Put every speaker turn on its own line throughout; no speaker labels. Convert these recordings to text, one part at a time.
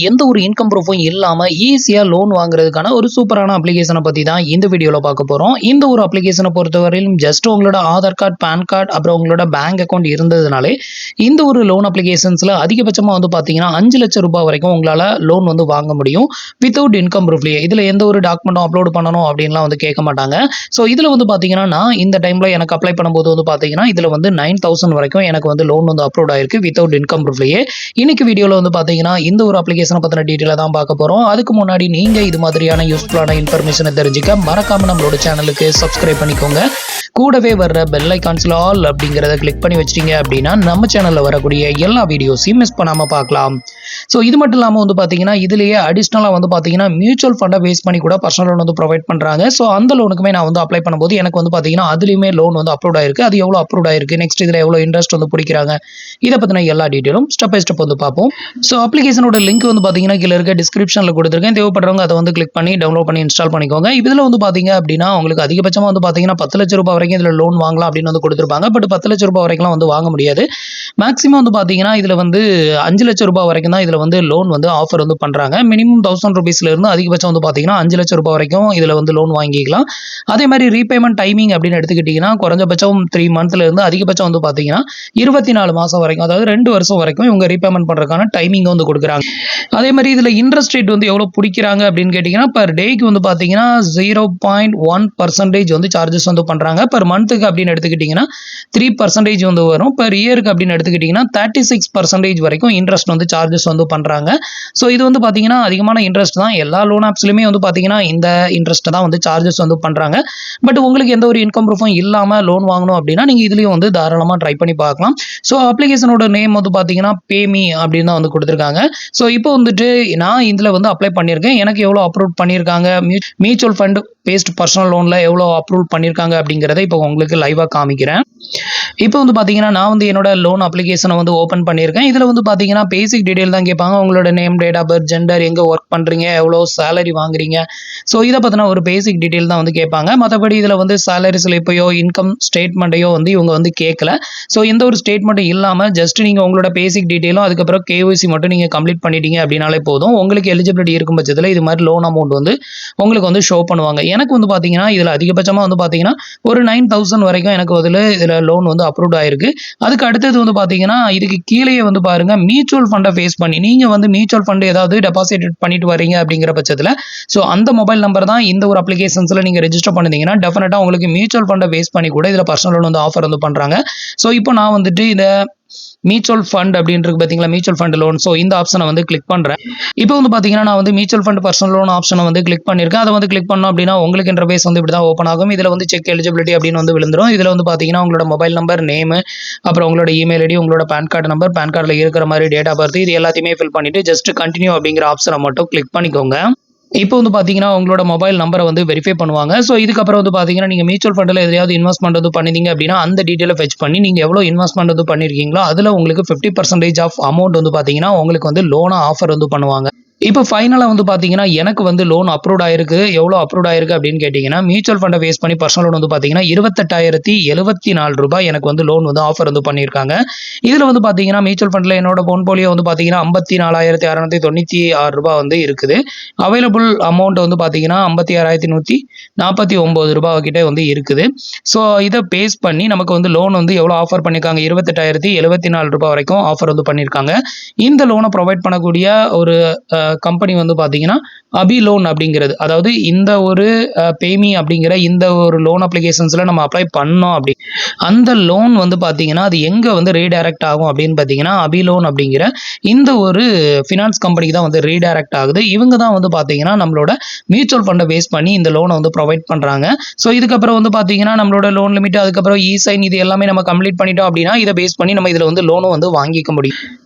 எந்த ஒரு இன்கம் ப்ரூஃபும் இல்லாம ஈஸியா லோன் வாங்குறதுக்கான ஒரு சூப்பரான அப்ளிகேஷனை பத்தி தான் இந்த வீடியோல பார்க்க போறோம். இந்த ஒரு அப்ளிகேஷனை பொறுத்தவரையிலும் ஜஸ்ட் உங்களோட ஆதார் கார்டு, பான் கார்டு, அப்புறம் உங்களோட பேங்க் அக்கவுண்ட் இருந்ததுனாலே இந்த ஒரு லோன் அப்ளிகேஷன்ஸ்ல அதிகபட்சமா பாத்தீங்கன்னா 5 லட்சம் ரூபாய் வரைக்கும் உங்களால லோன் வாங்க முடியும் வித்தவுட் இன்கம் ப்ரூஃப்லயே. இதுல எந்த ஒரு டாக்குமெண்ட்டும் அப்லோட் பண்ணணும் அப்படின்லாம் கேட்க மாட்டாங்க. ஸோ இதுல பாத்தீங்கன்னா நான் இந்த டைம்ல எனக்கு அப்ளை பண்ணும்போது பாத்தீங்கன்னா இதுல 9,000 வரைக்கும் எனக்கு லோன் அப்ரூவ் ஆயிருக்கு வித்தவுட் இன்கம் ப்ரூஃப்லயே. இன்னைக்கு வீடியோல பாத்தீங்கன்னா இந்த ஒரு அப்ளிகேஷன் பத்தின டீடைல தான் பார்க்க போறோம். அதுக்கு முன்னாடி நீங்க இது மாதிரியான யூஸ்ஃபுல்லான இன்ஃபர்மேஷனை தெரிஞ்சுக்க மறக்காம நம்மளோட சேனலுக்கு சப்ஸ்கிரைப் பண்ணிக்கோங்க. கூடவே வர்ற பெல் ஐகான்ஸ்ல ஆல் அப்படிங்கறத கிளிக் பண்ணி வச்சிட்டீங்க அப்படின்னா நம்ம சேனல்ல வரக்கூடிய எல்லா வீடியோஸையும் மிஸ் பண்ணாம பார்க்கலாம். ஸோ இது மட்டும் இல்லாம பாத்தீங்கன்னா இதுலயே அடிஷனலா பாத்தீங்கன்னா மியூச்சுவல் ஃபண்டை பேஸ் பண்ணி கூட பர்சனல் லோன் ப்ரொவைட் பண்றாங்க. ஸோ அந்த லோனுக்குமே நான் அப்ளை பண்ணும்போது எனக்கு பாத்தீங்கன்னா அதுலயுமே லோன் அப்ரூவ் ஆயிருக்கு. அது எவ்வளவு அப்ரூவ் ஆயிருக்கு, நெக்ஸ்ட் இதுல எவ்வளவு இன்ட்ரெஸ்ட் பிடிக்கிறாங்க, இதை பத்தின எல்லா டீடைலும் ஸ்டெப் பை ஸ்டெப் பார்ப்போம். ஸோ அப்ளிகேஷனோட லிங்க் பாத்தீங்கன்னா கீழ இருக்க டிஸ்கிரிப்ஷன்ல கொடுத்திருக்கேன். தேவைப்படுறவங்க அதை கிளிக் பண்ணி டவுன்லோட் பண்ணி இன்ஸ்டால் பண்ணிக்கோங்க. இதுல பாத்தீங்க அப்படின்னா உங்களுக்கு அதிகபட்சமா பாத்தீங்கன்னா 10 லட்சம் ரூபாய் வரைக்கும் இதுல லோன் வாங்கலாம் அப்படின்னு கொடுத்திருப்பாங்க. பட் 10 லட்சம் ரூபாய் வரைக்கும் வாங்க முடியாது. மேக்ஸிமம் பாத்தீங்கன்னா இதுல 5 லட்சம் ரூபாய் வரைக்கும் தான் இதுல லோன் ஆஃபர் பண்றாங்க. மினிமம் 1000 ரூபீஸ்ல இருந்து அதிகபட்சம் பாத்தீங்கன்னா 5 லட்சம் ரூபாய் வரைக்கும் இதுல லோன் வாங்கிக்கலாம். அதே மாதிரி ரீபேமெண்ட் டைமிங் அப்படின்னு எடுத்துக்கிட்டீங்கன்னா குறைஞ்சபட்சம் 3 மந்த்ல இருந்து அதிகபட்சம் பாத்தீங்கன்னா 24 மாசம் வரைக்கும், அதாவது 2 வருஷம் வரைக்கும் இவங்க ரீபேமெண்ட் பண்றதுக்கான டைமிங் கொடுக்குறாங்க. அதே மாதிரி இதுல இன்ட்ரெஸ்ட் ரேட் எவ்வளவு பிடிக்கிறாங்க அப்படின்னு கேட்டீங்கன்னா பர் டேக்கு பாத்தீங்கன்னா 0.1% சார்ஜஸ் பண்றாங்க. பர் மந்த்துக்கு அப்படின்னு எடுத்துக்கிட்டீங்கன்னா 3% வரும். பர் இயருக்கு அப்படின்னு எடுத்துக்கிட்டீங்கன்னா 36% வரைக்கும் இன்ட்ரெஸ்ட் சார்ஜஸ் பண்றாங்க. ஸோ இது பாத்தீங்கன்னா அதிகமான இன்ட்ரெஸ்ட் தான். எல்லா லோன் ஆப்ஸ்லயுமே பாத்தீங்கன்னா இந்த இன்ட்ரெஸ்ட் தான் சார்ஜஸ் பண்றாங்க. பட் உங்களுக்கு எந்த ஒரு இன்கம் ப்ரூஃபும் இல்லாம லோன் வாங்கணும் அப்படின்னா நீங்க இதுலயும் தாராளமா ட்ரை பண்ணி பார்க்கலாம். ஸோ அப்ளிகேஷனோட நேம் பாத்தீங்கன்னா பேமி அப்படின்னு தான் கொடுத்திருக்காங்க. ஸோ இப்போ நான் இதுல அப்ளை பண்ணியிருக்கேன். எனக்கு எவ்வளவு அப்ரூவ் பண்ணியிருக்காங்க, மியூச்சுவல் ஃபண்ட் பேஸ்ட் பர்சனல் லோன்ல எவ்வளவு அப்ரூவ் பண்ணியிருக்காங்க அப்படிங்கறத இப்போ உங்களுக்கு லைவா காமிக்கிறேன். இப்போ பாத்தீங்கன்னா நான் என்னோட லோன் அப்ளிகேஷனை ஓபன் பண்ணியிருக்கேன். இதுல பாத்தீங்கன்னா பேசிக் டீடைல் தான் கேட்பாங்க. உங்களோட name, date of birth, gender, எங்க ஒர்க் பண்றீங்க, எவ்வளவு சேலரி வாங்குறீங்க. ஸோ இதை பத்தின ஒரு பேசிக் டீடைல் தான் கேட்பாங்க. மற்றபடி இதுல சேலரி ஸ்லிப்பையோ இன்கம் ஸ்டேட்மெண்ட்டையோ இவங்க கேட்கல. ஸோ எந்த ஒரு ஸ்டேட்மெண்ட்டும் இல்லாம ஜஸ்ட் நீங்க உங்களோட பேசிக் டீடைலும் அதுக்கப்புறம் கேஒய்சி மட்டும் நீங்க கம்ப்ளீட் பண்ணிட்டீங்க அப்படின்னாலே போதும். உங்களுக்கு எலிஜிபிலிட்டி இருக்கும் பட்சத்தில் இது மாதிரி லோன் அமௌண்ட் உங்களுக்கு ஷோ பண்ணுவாங்க. எனக்கு பாத்தீங்கன்னா இதுல அதிகபட்சமா பாத்தீங்கன்னா ஒரு 9,000 வரைக்கும் எனக்கு இதுல லோன் அப்ரூவ் ஆயிருக்கு. அதுக்கு அடுத்தது பாத்தீங்கன்னா இதுக்கு கீழே பாருங்க மியூச்சுவல் ஃபண்டை ஃபேஸ் பண்ணி நீங்க மியூச்சுவல் ஃபண்ட் ஏதாவது டெபாசிட் பண்ணிட்டு வரீங்க அப்படிங்கிற பட்சத்துல ஸோ அந்த மொபைல் நம்பர் தான் இந்த ஒரு அப்ளிகேஷன்ஸ்ல நீங்க ரெஜிஸ்டர் பண்ணிட்டீங்கன்னா டெஃபினட்டா உங்களுக்கு மியூச்சுவல் ஃபண்டை ஃபேஸ் பண்ணி கூட இதுல பர்சனல் லோன் ஆஃபர் பண்றாங்க. ஸோ இப்போ நான் இத மியூச்சுவல் ஃபண்ட் அப்படின்றது பாத்தீங்களா, மியூச்சுவல் ஃபண்ட் லோன். ஸோ இந்த ஆப்ஷனை கிளிக் பண்றேன். இப்போ பாத்தீங்கன்னா நான் மியூச்சுவல் ஃபண்ட் பர்சனல் லோன் ஆப்ஷனை கிளிக் பண்ணிருக்கேன். அதை கிளிக் பண்ணோம் அப்படின்னா உங்களுக்கு இன்டர்ஃபேஸ் இப்படி தான் ஓப்பன் ஆகும். இதுல செக் எலிஜிபிலிட்டி அப்படின்னு விழுந்துரும். இதுல பாத்தீங்கன்னா உங்களோட மொபைல் நம்பர், நேம், அப்புறம் உங்களோட இமெயில் ஐடி, உங்களோட பேன் கார்டு நம்பர், பேன் கார்டுல இருக்கிற மாதிரி டேட் ஆஃப் பர்த், இது எல்லாத்தையுமே ஃபில் பண்ணிட்டு ஜஸ்ட் கண்டினியூ அப்படிங்கிற ஆப்ஷனை மட்டும் கிளிக் பண்ணிக்கோங்க. இப்போ பாத்தீங்கன்னா உங்களோட மொபைல் நம்பரை வெரிஃபை பண்ணுவாங்க. ஸோ இதுக்கப்புறம் பாத்தீங்கன்னா நீங்க மியூச்சுவல் ஃபண்ட்ல எதையாவது இன்வெஸ்ட்மெண்ட் பண்ணிருந்தீங்க அப்படின்னா அந்த டீடைலை ஃபெச் பண்ணி நீங்க எவ்வளவு இன்வெஸ்ட்மெண்ட் பண்ணிருக்கீங்களோ அதுல உங்களுக்கு 50% ஆஃப் அமௌண்ட் பாத்தீங்கன்னா உங்களுக்கு லோனா ஆஃபர் பண்ணுவாங்க. இப்போ ஃபைனலா பாத்தீங்கன்னா எனக்கு லோன் அப்ரூவ் ஆயிருக்கு. எவ்வளவு அப்ரூவ் ஆயிருக்கு அப்படின்னு கேட்டீங்கன்னா மியூச்சுவல் ஃபண்டை பேஸ் பண்ணி பர்சனல் லோன் பாத்தீங்கன்னா 28,074 ரூபாய் எனக்கு லோன் ஆஃபர் பண்ணிருக்காங்க. இதுல பாத்தீங்கன்னா மியூச்சுவல் ஃபண்ட்ல என்னோட போர்ட்ஃபோலியோ பாத்தீங்கன்னா 54,696 ரூபாய் இருக்குது. அவைலபிள் அமௌண்ட் பாத்தீங்கன்னா 56,149 ரூபாய் கிட்ட இருக்குது. ஸோ இதை பேஸ் பண்ணி நமக்கு லோன் எவ்வளவு ஆஃபர் பண்ணிருக்காங்க, 28,074 ரூபாய் வரைக்கும் ஆஃபர் பண்ணிருக்காங்க. இந்த லோனை ப்ரொவைட் பண்ணக்கூடிய ஒரு கம்பெனி பாத்தீங்கன்னா அபி லோன் அப்படிங்கிறது. அதாவது இந்த ஒரு பேமி அப்படிங்கிற இந்த ஒரு லோன் அப்ளிகேஷன்ஸ்ல நம்ம அப்ளை பண்ணோம் அப்படி அந்த லோன் பாத்தீங்கன்னா அது எங்க ரீடைரக்ட் ஆகும் அப்படின்னு பாத்தீங்கன்னா அபி லோன் அப்படிங்கிற இந்த ஒரு ஃபினான்ஸ் கம்பெனிக்கு தான் ரீடைரக்ட் ஆகுது. இவங்க தான் பாத்தீங்கன்னா நம்மளோட மியூச்சுவல் ஃபண்டை பேஸ் பண்ணி இந்த லோனை ப்ரொவைட் பண்றாங்க. ஸோ இதுக்கப்புறம் பாத்தீங்கன்னா நம்மளோட லோன் லிமிட், அதுக்கப்புறம் இ-சைன், இது எல்லாமே நம்ம கம்ப்ளீட் பண்ணிட்டோம் அப்படின்னா இதை பேஸ் பண்ணி நம்ம இதுல லோனும் வாங்கிக்க முடியும்.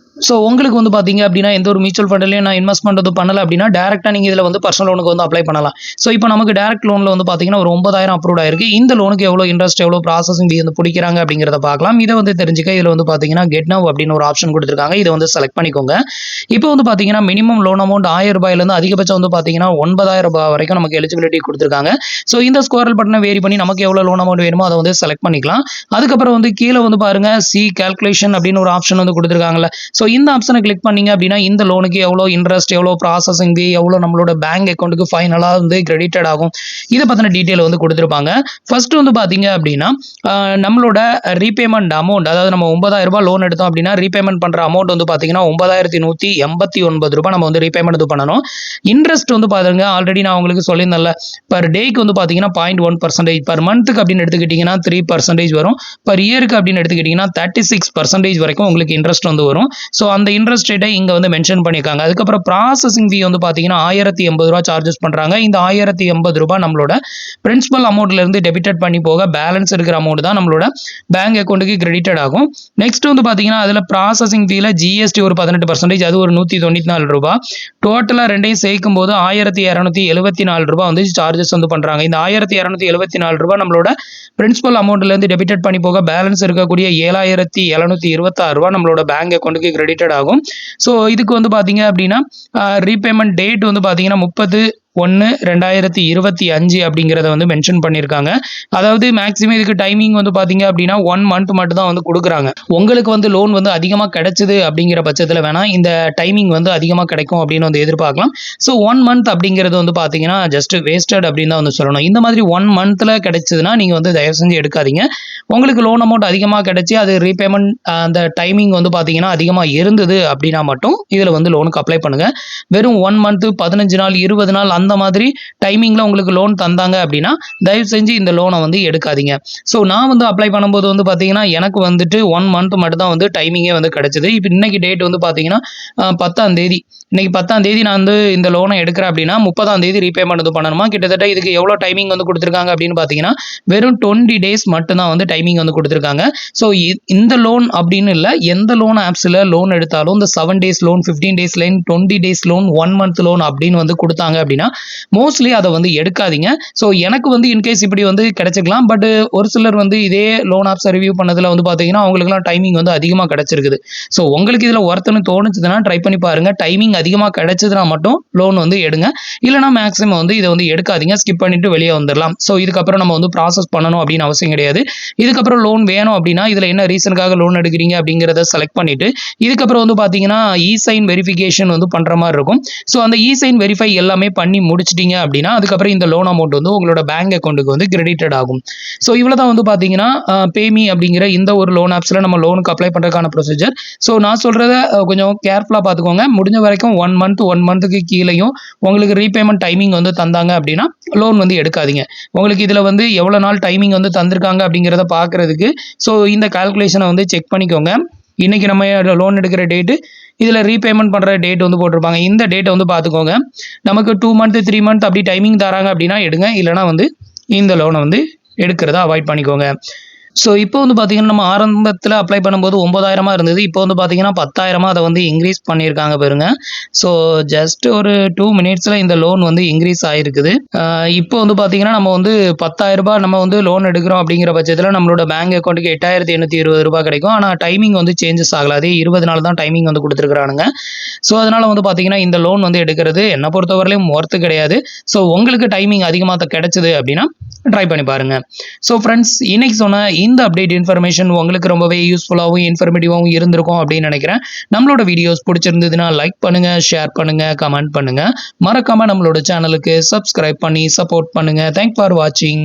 ஸோ உங்களுக்கு பாத்தீங்க அப்படின்னா எந்த ஒரு மியூச்சுவல் ஃபண்ட்லயும் நான் இன்வெஸ்ட்மெண்ட் பண்ணல அப்படின்னா டேரக்டா நீங்க இதுல பர்சனல் லோனுக்கு அப்ளை பண்ணலாம். ஸோ இப்போ நமக்கு டேரக்ட் லோன்ல பாத்தீங்கன்னா ஒரு 9,000 அப்ரூவ் ஆயிருக்கு. இந்த லோனுக்கு எவ்வளவு இன்ட்ரெஸ்ட், எவ்வளவு ப்ராசஸிங் பிடிக்கிறாங்க அப்படிங்கறத பார்க்கலாம். இதை தெரிஞ்சுக்க இதுல பாத்தீங்கன்னா கெட் நவ் அப்படின்னு ஒரு ஆப்ஷன் கொடுத்திருக்காங்க. இதை செலக்ட் பண்ணிக்கோங்க. இப்போ பாத்தீங்கன்னா மினிமம் லோன் அமௌண்ட் 1000 ரூபாயில இருந்து அதிகபட்சம் பாத்தீங்கன்னா 9,000 ரூபாய் வரைக்கும் நமக்கு எலிஜிபிலிட்டி கொடுத்திருக்காங்க. ஸோ இந்த ஸ்கோரல் பட்டனை வேரி பண்ணி நமக்கு எவ்வளவு லோன் அமௌண்ட் வேணுமோ அதை செலக்ட் பண்ணிக்கலாம். அதுக்கப்புறம் கீழே பாருங்க சி கால்குலேஷன் அப்படின்னு ஒரு ஆப்ஷன் கொடுத்திருக்காங்கல்ல. ஸோ இந்த ஆப்ஷனை கிளிக் பண்ணீங்க அப்படின்னா இந்த லோனுக்கு எவ்வளோ இன்ட்ரெஸ்ட், எவ்வளோ ப்ராசஸிங் ஃபீ, எவ்வளோ நம்மளோட பேங்க் அக்கௌண்ட்டுக்கு ஃபைனலாக வந்து கிரெடிட்டட் ஆகும், இதை பற்றின டீட்டெயில் வந்து கொடுத்துருப்பாங்க. ஃபர்ஸ்ட் வந்து பார்த்தீங்க அப்படின்னா நம்மளோட ரீபேமெண்ட் அமௌண்ட், அதாவது நம்ம 9,000 ரூபாய் லோன் எடுத்தோம் அப்படின்னா ரீபேமெண்ட் பண்ணுற அமௌண்ட் வந்து பார்த்தீங்கன்னா 9,189 ரூபாய் நம்ம வந்து ரீபேமெண்ட் இது பண்ணணும். இன்ட்ரெஸ்ட் வந்து பாருங்க, ஆல்ரெடி நான் உங்களுக்கு சொல்லியிருந்தேன்ல, பர் டேக்கு வந்து பார்த்தீங்கன்னா 0.1%, பர் மந்த்துக்கு அப்படின்னு எடுத்துக்கிட்டிங்கன்னா 3% வரும், பர் இயருக்கு அப்படின்னு எடுத்துக்கிட்டிங்கன்னா 36% வரைக்கும் உங்களுக்கு இன்ட்ரெஸ்ட் வந்து வரும். ஸோ அந்த இன்ட்ரெஸ்ட் ரேட்டை இங்கே வந்து மென்ஷன் பண்ணியிருக்காங்க. அதுக்கப்புறம் ப்ராசஸிங் ஃபீ வந்து பார்த்தீங்கன்னா 1,080 ரூபா சார்ஜஸ் பண்ணுறாங்க. இந்த 1,080 ரூபாய் நம்மளோட பிரின்சிபல் அமௌண்ட்லேருந்து டெபிட்டட் பண்ணி போக பேலன்ஸ் இருக்கிற அமௌண்ட் தான் நம்மளோட பேங்க் அக்கௌண்ட்டுக்கு கிரெடிட்டட் ஆகும். நெக்ஸ்ட் வந்து பார்த்தீங்கன்னா அதில் ப்ராசஸிங் ஃபீல ஜிஎஸ்டி ஒரு 18%, அது ஒரு 194 ரூபா. டோட்டலாக ரெண்டையும் சேர்க்கும் போது 1,274 ரூபா வந்து சார்ஜஸ் வந்து பண்ணுறாங்க. இந்த 1,274 ரூபா நம்மளோட பிரின்சிபல் அமௌண்ட்லேருந்து டெபிட்டட் பண்ணி போக பேலன்ஸ் இருக்கக்கூடிய 7,726 ரூபா நம்மளோட பேங்க் அக்கௌண்ட்டுக்கு கிரெடிட்டட் ஆகும். ஸோ இதுக்கு வந்து பார்த்தீங்க அப்படின்னா ரீபேமெண்ட் டேட் வந்து பார்த்தீங்கன்னா 30/1/2025 அப்படிங்கிறத வந்து மென்ஷன் பண்ணியிருக்காங்க. அதாவது மேக்ஸிமம் இதுக்கு டைமிங் வந்து பார்த்தீங்க அப்படின்னா 1 மந்த் மட்டும் தான் வந்து கொடுக்குறாங்க. உங்களுக்கு வந்து லோன் வந்து அதிகமாக கிடைச்சது அப்படிங்கிற பட்சத்தில் வேணால் இந்த டைமிங் வந்து அதிகமாக கிடைக்கும் அப்படின்னு வந்து எதிர்பார்க்கலாம். ஸோ 1 மந்த் அப்படிங்கிறது வந்து பார்த்தீங்கன்னா ஜஸ்ட் வேஸ்டட் அப்படின்னு தான் வந்து சொல்லணும். இந்த மாதிரி 1 மந்த்தில் கிடைச்சதுன்னா நீங்கள் வந்து தயவு செஞ்சு எடுக்காதீங்க. உங்களுக்கு லோன் அமௌண்ட் அதிகமாக கிடைச்சி அது ரீபேமெண்ட் அந்த டைமிங் வந்து பார்த்தீங்கன்னா அதிகமாக இருந்தது அப்படின்னா மட்டும் இதில் வந்து லோனுக்கு அப்ளை பண்ணுங்கள். வெறும் 1 மந்த், 15 நாள், 20 நாள் அந்த மாதிரி டைமிங்கில் உங்களுக்கு லோன் தந்தாங்க அப்படின்னா தயவு செஞ்சு இந்த லோனை வந்து எடுக்காதீங்க. ஸோ நான் வந்து அப்ளை பண்ணும்போது வந்து பார்த்தீங்கன்னா எனக்கு வந்துட்டு 1 மந்த் மட்டும் தான் வந்து டைமிங்கே வந்து கிடைச்சது. இப்போ இன்னைக்கு டேட் வந்து பார்த்தீங்கன்னா 10ஆம் தேதி. இன்னைக்கு 10ஆம் தேதி நான் வந்து இந்த லோனை எடுக்கிறேன் அப்படின்னா 30ஆம் தேதி ரீபேமெண்ட் வந்து பண்ணணுமா. கிட்டத்தட்ட இதுக்கு எவ்வளோ டைமிங் வந்து கொடுத்துருக்காங்க அப்படின்னு பார்த்தீங்கன்னா வெறும் 20 டேஸ் மட்டும்தான் வந்து டைமிங் வந்து கொடுத்துருக்காங்க. ஸோ இந்த லோன் அப்படின்னு இல்லை, எந்த லோன் ஆப்ஸில் லோன் எடுத்தாலும் இந்த 7 days loan, 15 days loan, 20 days loan, 1 month loan அப்படின்னு வந்து கொடுத்தாங்க அப்படின்னா மோஸ்ட்லி அதை வந்து எடுக்காதீங்க. ஸோ எனக்கு வந்து இன்கேஸ் இப்படி வந்து கிடைச்சிக்கலாம். பட் ஒரு சிலர் வந்து இதே லோன் ஆப்ஸை ரிவ்யூ பண்ணதில் வந்து பார்த்தீங்கன்னா அவங்களுக்குலாம் டைமிங் வந்து அதிகமாக கிடைச்சிருக்குது. ஸோ உங்களுக்கு இதில் ஒர்த்துன்னு தோணுச்சுன்னா ட்ரை பண்ணி பாருங்கள். டைமிங் அதிகமாக கிடைச்சதுன்னா மட்டும் லோன் வந்து எடுங்க. இல்லைனா மேக்ஸிமம் வந்து இதை வந்து எடுக்காதீங்க, ஸ்கிப் பண்ணிட்டு வெளியே வந்துடலாம். ஸோ இதுக்கப்புறம் நம்ம வந்து ப்ராசஸ் பண்ணணும் அப்படின்னு அவசியம் கிடையாது. இதுக்கப்புறம் லோன் வேணும் அப்படின்னா இதில் என்ன ரீசனுக்காக லோன் எடுக்கிறீங்க அப்படிங்கிறத செலக்ட் பண்ணிட்டு இதுக்கப்புறம் வந்து பார்த்தீங்கன்னா இ-சைன் வெரிஃபிகேஷன் வந்து பண்ணுற மாதிரி இருக்கும். ஸோ அந்த இ-சைன் வெரிஃபை எல்லாமே பண்ணி முடிச்சிட்டிங்க அப்படின்னா அதுக்கப்புறம் இந்த லோன் அமௌண்ட் வந்து உங்களோட பேங்க் அக்கௌண்ட்டுக்கு வந்து கிரெடிட்டட் ஆகும். ஸோ இவ்வளோ தான் வந்து பார்த்தீங்கன்னா பேமி அப்படிங்கிற இந்த ஒரு லோன் ஆப்ஸில் நம்ம லோனுக்கு அப்ளை பண்ணுறதுக்கான ப்ரொசீஜர். ஸோ நான் சொல்கிறத கொஞ்சம் கேர்ஃபுல்லாக பார்த்துக்கோங்க. முடிஞ்ச வரைக்கும் 1 மந்த்துக்கு கீழேயும் உங்களுக்கு ரீபேமெண்ட் டைமிங் வந்து தந்தாங்க அப்படின்னா லோன் வந்து எடுக்காதீங்க. உங்களுக்கு இதில் வந்து எவ்வளோ நாள் டைமிங் வந்து தந்திருக்காங்க அப்படிங்கிறத பார்க்குறதுக்கு ஸோ இந்த கால்குலேஷனை வந்து செக் பண்ணிக்கோங்க. இன்றைக்கி நம்ம லோன் எடுக்கிற டேட்டு, இதில் ரீபேமெண்ட் பண்ணுற டேட் வந்து போட்டிருப்பாங்க. இந்த டேட்டை வந்து பார்த்துக்கோங்க. நமக்கு 2 மந்த் 3 மந்த் அப்படி டைமிங் தராங்க அப்படின்னா எடுங்க. இல்லைனா வந்து இந்த லோனை வந்து எடுக்கிறத அவாய்ட் பண்ணிக்கோங்க. ஸோ இப்போ வந்து பார்த்தீங்கன்னா நம்ம ஆரம்பத்தில் அப்ளை பண்ணும்போது 9,000 இருந்தது. இப்போ வந்து பார்த்தீங்கன்னா 10,000 அதை வந்து இன்க்ரீஸ் பண்ணியிருக்காங்க பாருங்க. ஸோ ஜஸ்ட் ஒரு 2 மினிட்ஸில் இந்த லோன் வந்து இன்க்ரீஸ் ஆகிருக்குது. இப்போ வந்து பார்த்தீங்கன்னா நம்ம வந்து 10,000 ரூபாய் நம்ம வந்து லோன் எடுக்கிறோம் அப்படிங்கிற பட்சத்தில் நம்மளோட பேங்க் அக்கௌண்ட்டுக்கு 8,820 ரூபாய் கிடைக்கும். ஆனால் டைமிங் வந்து சேஞ்சஸ் ஆகல. அதே 20 நாள் தான் டைமிங் வந்து கொடுத்துருக்குறானுங்க. ஸோ அதனால் வந்து பார்த்தீங்கன்னா இந்த லோன் வந்து எடுக்கிறது என்னை பொறுத்தவரையிலும் ஒர்த்து கிடையாது. ஸோ உங்களுக்கு டைமிங் அதிகமாக கிடைச்சது அப்படின்னா ட்ரை பண்ணி பாருங்க. ஸோ ஃப்ரெண்ட்ஸ், இன்னைக்கு சொன்ன இந்த அப்டேட் இன்ஃபர்மேஷன் உங்களுக்கு ரொம்பவே யூஸ்ஃபுல்லாகவும் இன்ஃபர்மேட்டிவாகவும் இருந்திருக்கும் அப்படின்னு நினைக்கிறேன். நம்மளோட வீடியோஸ் பிடிச்சிருந்ததுன்னா லைக் பண்ணுங்க, ஷேர் பண்ணுங்க, கமெண்ட் பண்ணுங்க. மறக்காம நம்மளோட சேனலுக்கு சப்ஸ்கிரைப் பண்ணி சப்போர்ட் பண்ணுங்க. தேங்க்ஸ் ஃபார் வாட்சிங்.